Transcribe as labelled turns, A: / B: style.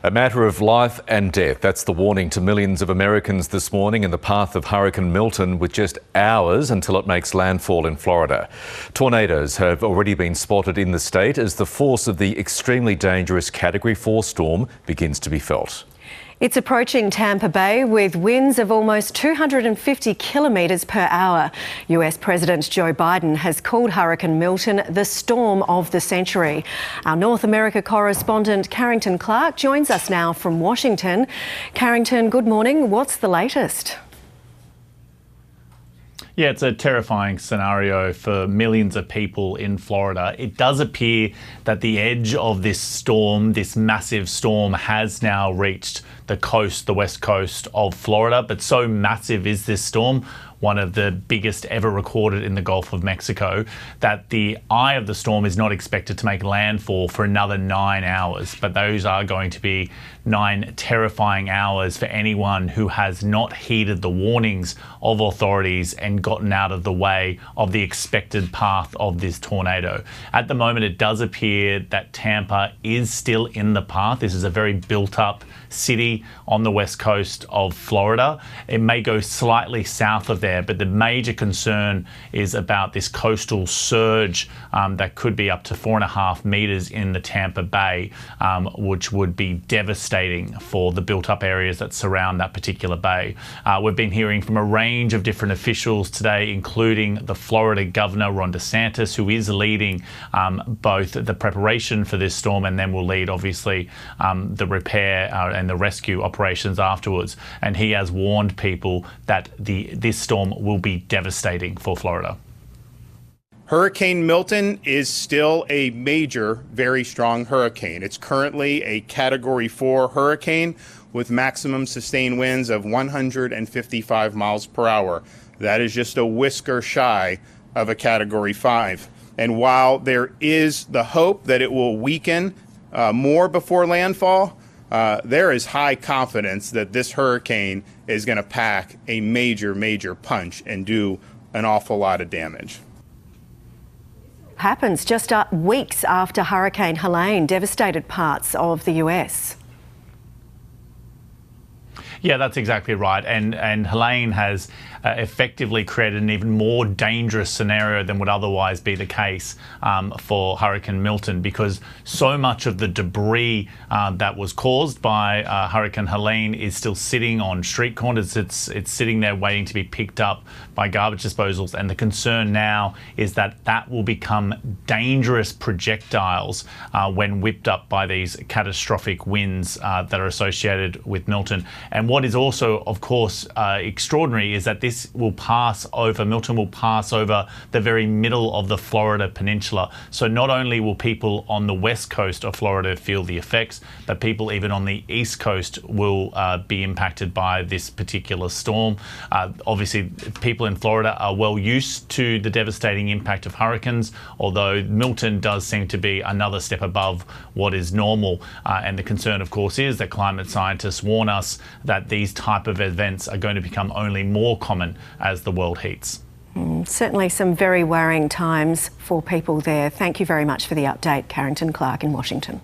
A: A matter of life and death. That's the warning to millions of Americans this morning in the path of Hurricane Milton, with just hours until it makes landfall in Florida. Tornadoes have already been spotted in the state as the force of the extremely dangerous Category 4 storm begins to be felt.
B: It's approaching Tampa Bay with winds of almost 250 kilometres per hour. US President Joe Biden has called Hurricane Milton the storm of the century. Our North America correspondent Carrington Clarke joins us now from Washington. Carrington, good morning. What's the latest?
C: Yeah, it's a terrifying scenario for millions of people in Florida. It does appear that the edge of this storm, this massive storm, has now reached the coast, the west coast of Florida. But so massive is this storm, one of the biggest ever recorded in the Gulf of Mexico, that the eye of the storm is not expected to make landfall for another 9 hours. But those are going to be 9 terrifying hours for anyone who has not heeded the warnings of authorities and gotten out of the way of the expected path of this tornado. At the moment, it does appear that Tampa is still in the path. This is a very built-up city on the west coast of Florida. It may go slightly south of there, but the major concern is about this coastal surge that could be up to 4.5 meters in the Tampa Bay, which would be devastating for the built-up areas that surround that particular bay. We've been hearing from a range of different officials today, including the Florida Governor, Ron DeSantis, who is leading both the preparation for this storm and then will lead, obviously, the repair and the rescue operations afterwards. And he has warned people that this storm will be devastating for Florida.
D: Hurricane Milton is still a major, very strong hurricane. It's currently a Category 4 hurricane with maximum sustained winds of 155 miles per hour. That is just a whisker shy of a Category 5. And while there is the hope that it will weaken more before landfall, there is high confidence that this hurricane is going to pack a major punch and do an awful lot of damage.
B: Happens just weeks after Hurricane Helene devastated parts of the US.
C: Yeah, that's exactly right. And Helene has effectively created an even more dangerous scenario than would otherwise be the case for Hurricane Milton, because so much of the debris that was caused by Hurricane Helene is still sitting on street corners. It's sitting there waiting to be picked up by garbage disposals. And the concern now is that that will become dangerous projectiles when whipped up by these catastrophic winds that are associated with Milton. And what is also, of course, extraordinary is that Milton will pass over the very middle of the Florida peninsula. So not only will people on the west coast of Florida feel the effects, but people even on the east coast will be impacted by this particular storm. Obviously, people in Florida are well used to the devastating impact of hurricanes, although Milton does seem to be another step above what is normal. And the concern, of course, is that climate scientists warn us that these type of events are going to become only more common as the world heats.
B: Certainly some very worrying times for people there. Thank you very much for the update, Carrington Clarke in Washington.